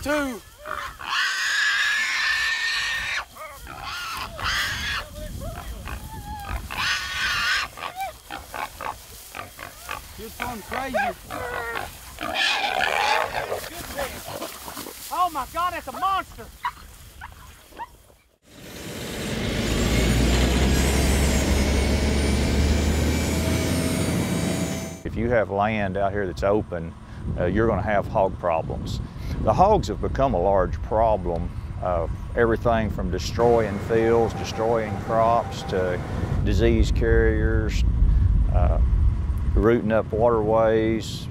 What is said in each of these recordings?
two. Just going crazy. Oh my God, that's a monster. If you have land out here that's open, you're going to have hog problems. The hogs have become a large problem. Everything from destroying fields, destroying crops, to disease carriers, rooting up waterways,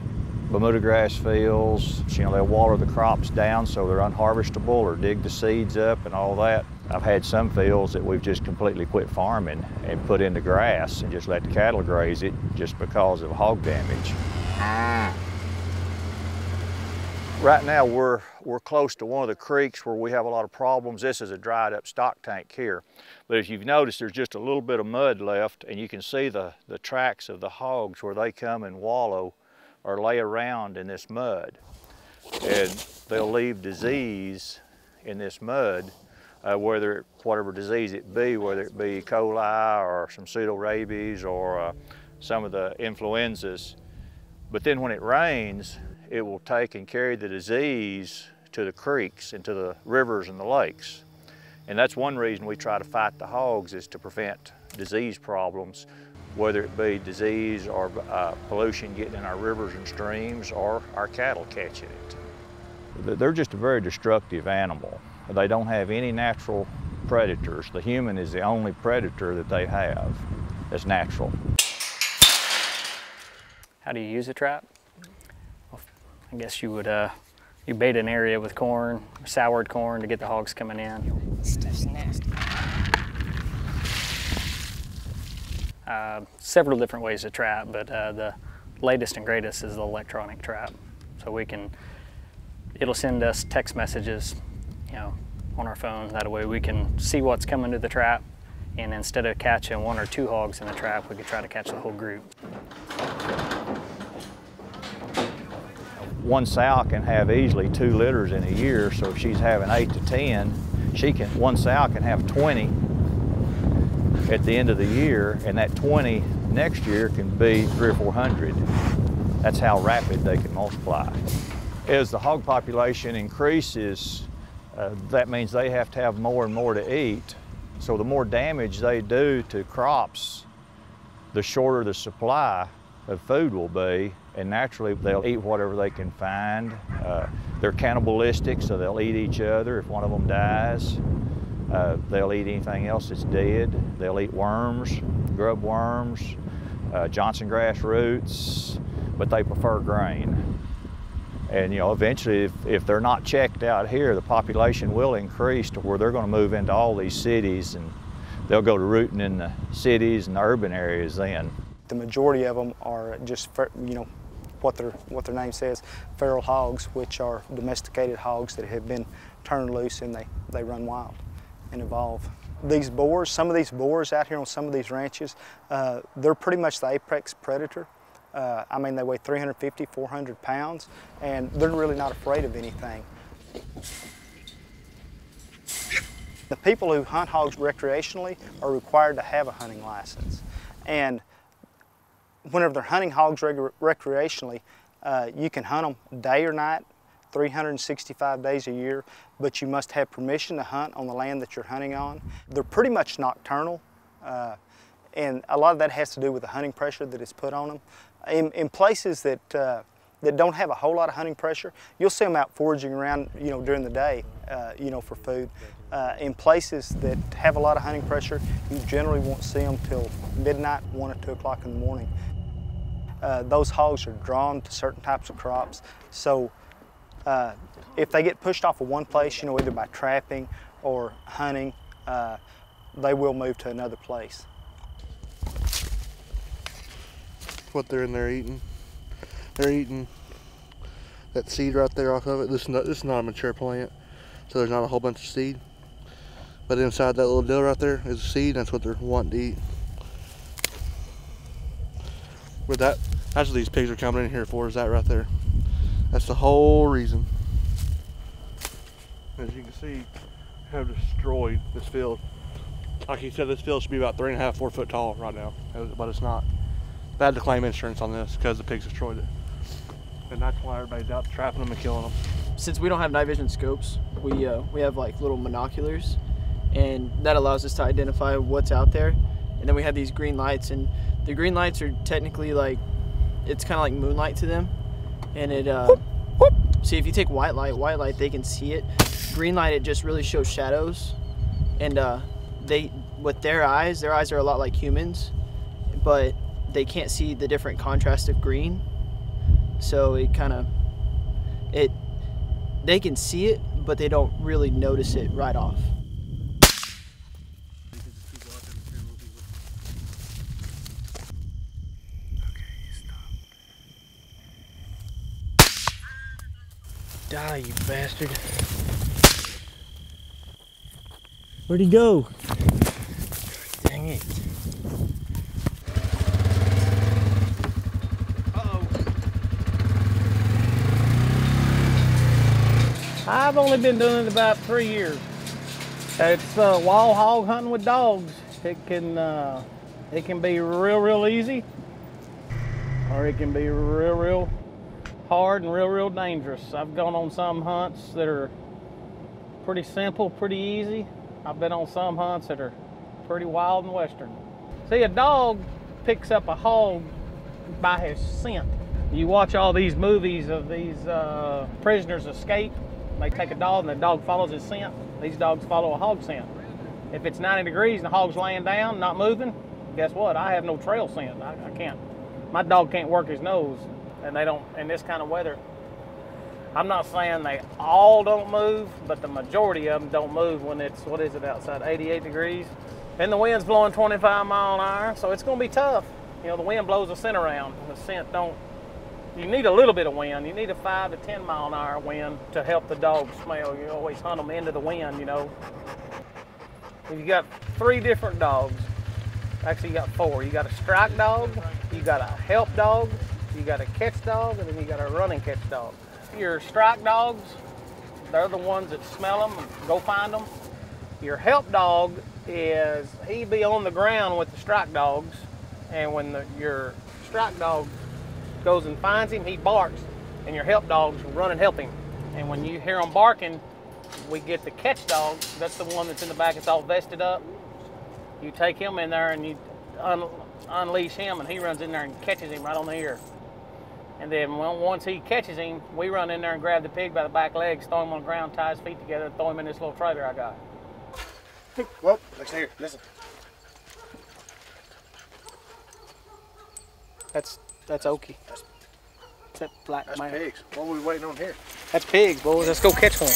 Bermuda grass fields. You know, they'll water the crops down so they're unharvestable, or dig the seeds up and all that. I've had some fields that we've just completely quit farming and put into grass and just let the cattle graze it just because of hog damage. Right now we're close to one of the creeks where we have a lot of problems. This is a dried up stock tank here. But as you've noticed, there's just a little bit of mud left, and you can see the tracks of the hogs where they come and wallow or lay around in this mud. And they'll leave disease in this mud, whatever disease it be, whether it be E. coli or some pseudo-rabies or some of the influenzas. But then when it rains, it will take and carry the disease to the creeks and to the rivers and the lakes. And that's one reason we try to fight the hogs, is to prevent disease problems, whether it be disease or pollution getting in our rivers and streams, or our cattle catching it. They're just a very destructive animal. They don't have any natural predators. The human is the only predator that they have that's natural. How do you use a trap? Well, I guess you would you bait an area with corn, soured corn, to get the hogs coming in. This stuff's nasty. Several different ways to trap, but the latest and greatest is the electronic trap. So it'll send us text messages, you know, on our phone. That way we can see what's coming to the trap, and instead of catching one or two hogs in the trap, we could try to catch the whole group. One sow can have easily 2 litters in a year, so if she's having 8 to 10, one sow can have 20 at the end of the year, and that 20 next year can be 300 or 400. That's how rapid they can multiply. As the hog population increases, that means they have to have more and more to eat. So the more damage they do to crops, the shorter the supply of food will be, and naturally they'll eat whatever they can find. They're cannibalistic, so they'll eat each other if one of them dies. They'll eat anything else that's dead. They'll eat worms, grub worms, Johnson grass roots, but they prefer grain. And you know, eventually, if they're not checked out here, the population will increase to where they're going to move into all these cities, and they'll go to rooting in the cities and the urban areas then. The majority of them are just, you know, what their name says, feral hogs, which are domesticated hogs that have been turned loose and they run wild and evolve. These boars, some of these boars out here on some of these ranches, they're pretty much the apex predator. I mean, they weigh 350, 400 pounds, and they're really not afraid of anything. The people who hunt hogs recreationally are required to have a hunting license. And whenever they're hunting hogs recreationally, you can hunt them day or night, 365 days a year, but you must have permission to hunt on the land that you're hunting on. They're pretty much nocturnal, and a lot of that has to do with the hunting pressure that is put on them. In places that don't have a whole lot of hunting pressure, you'll see them out foraging around, you know, during the day, you know, for food. In places that have a lot of hunting pressure, you generally won't see them till midnight, 1 or 2 o'clock in the morning. Those hogs are drawn to certain types of crops, so if they get pushed off of one place, you know, either by trapping or hunting, they will move to another place. What they're in there eating. They're eating that seed right there off of it. This is not a mature plant, so there's not a whole bunch of seed. But inside that little deal right there is a seed, and that's what they're wanting to eat. With that, that's what these pigs are coming in here for, is that right there. That's the whole reason. as you can see, have destroyed this field. Like he said, this field should be about 3.5, 4 foot tall right now, but it's not. They had to claim insurance on this because the pigs destroyed it. And that's why everybody's out trapping them and killing them. Since we don't have night vision scopes, we have like little binoculars, and that allows us to identify what's out there. And then we have these green lights, and the green lights are technically like, it's kind of like moonlight to them. And it, see, if you take white light, they can see it. Green light, it just really shows shadows. And with their eyes are a lot like humans, but they can't see the different contrast of green. So it kind of, they can see it, but they don't really notice it right off. Die, you bastard. Where'd he go? Dang it. I've only been doing it about 3 years. It's wild hog hunting with dogs. It can be real easy, or it can be real hard and real dangerous. I've gone on some hunts that are pretty simple, pretty easy. I've been on some hunts that are pretty wild and western. See, a dog picks up a hog by his scent. You watch all these movies of these prisoners escape. They take a dog and the dog follows his scent. These dogs follow a hog scent. If it's 90 degrees and the hog's laying down, not moving, guess what? I have no trail scent. I can't. My dog can't work his nose, and they don't in this kind of weather. I'm not saying they all don't move, but the majority of them don't move when it's, what is it outside, 88 degrees? And the wind's blowing 25 mile an hour, so it's gonna be tough. You know, the wind blows the scent around. The scent don't, you need a little bit of wind. You need a 5 to 10 mile an hour wind to help the dog smell. You always hunt them into the wind, you know. If you got 3 different dogs, actually you got 4. You got a strike dog, you got a help dog, you got a catch dog, and then you got a running catch dog. Your strike dogs, they're the ones that smell them and go find them. Your help dog is, he be on the ground with the strike dogs, and when your strike dog goes and finds him, he barks, and your help dogs run and help him. And when you hear them barking, we get the catch dog. That's the one that's in the back, it's all vested up. You take him in there and you unleash him, and he runs in there and catches him right on the ear. And then once he catches him, we run in there and grab the pig by the back legs, throw him on the ground, tie his feet together, and throw him in this little trailer I got. Well, listen here, listen. That's Okie. That's black That's man. pigs. What are we waiting on here? That's pigs, boys. Let's go catch one.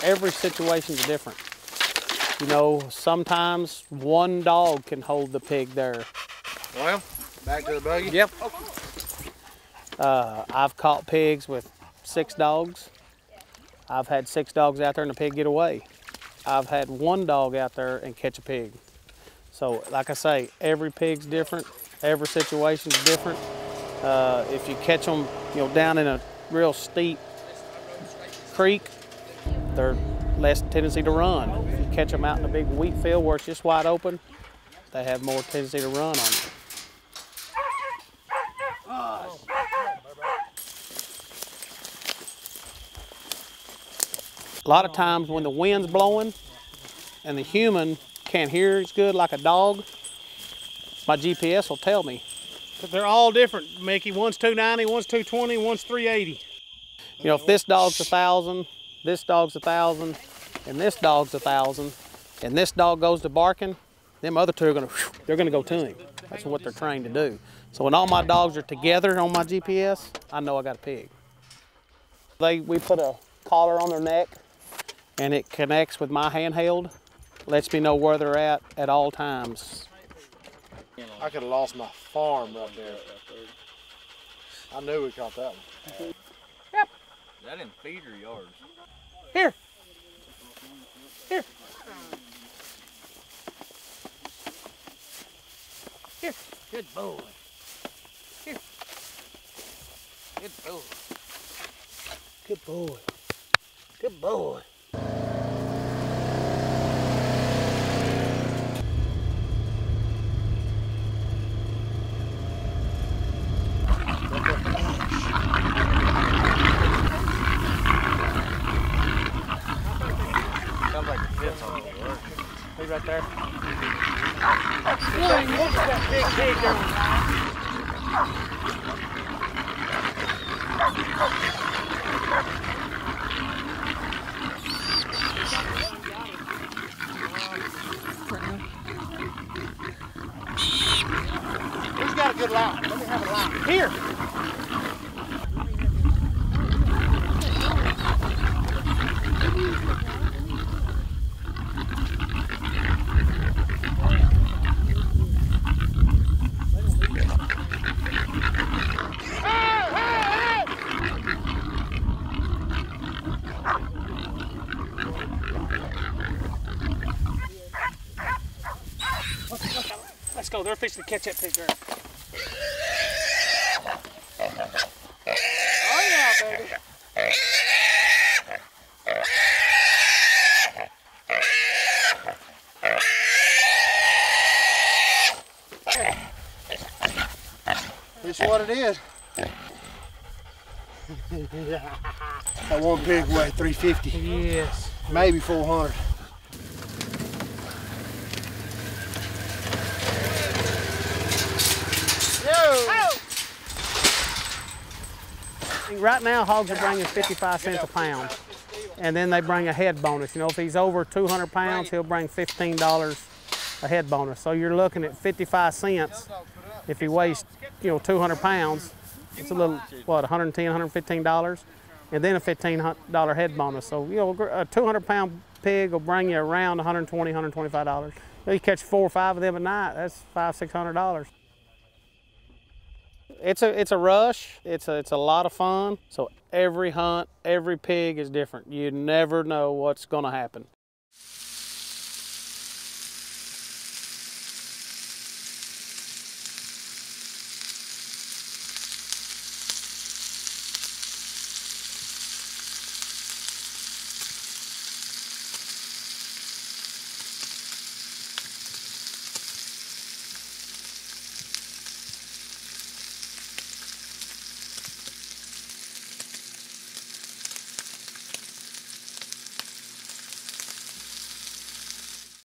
Every situation's different. You know, sometimes one dog can hold the pig there. Well, back to the buggy. Yep. I've caught pigs with 6 dogs. I've had 6 dogs out there and the pig get away. I've had 1 dog out there and catch a pig. So, like I say, every pig's different. Every situation's different. If you catch them, you know, down in a real steep creek, they're less tendency to run. If you catch them out in a big wheat field where it's just wide open, they have more tendency to run on you. A lot of times when the wind's blowing and the human can't hear as good like a dog, my GPS will tell me. But they're all different, Mickey. One's 290, one's 220, one's 380. You know, if this dog's 1,000, this dog's 1,000, and this dog's 1,000, and this dog goes to barking, them other 2 are they're gonna go to him. That's what they're trained to do. So when all my dogs are together on my GPS, I know I got a pig. We put a collar on their neck, and it connects with my handheld, lets me know where they're at all times. I could have lost my farm right there. I knew we caught that one. Yep. That in feeder yards. Here. Here. Here. Good boy. Here. Good boy. Good boy. Good boy. Sounds like the fifth on the word. He's right there. Look at that big pig there. Who's got a good line? Let me have a line. Here. Let's go. They're fixing to catch that pig there. Oh yeah, baby. It's what it is. That one pig weighed 350. Yes. Maybe 400. Right now, hogs are bringing 55 cents a pound, and then they bring a head bonus. You know, if he's over 200 pounds, he'll bring $15 a head bonus. So you're looking at 55 cents. If he weighs, 200 pounds, it's a little, what, $110, $115, and then a $15 head bonus. So, a 200-pound pig will bring you around $120, $125. You catch 4 or 5 of them a night, that's $500, $600. It's a rush. It's a lot of fun. So every hunt, every pig is different. You never know what's going to happen.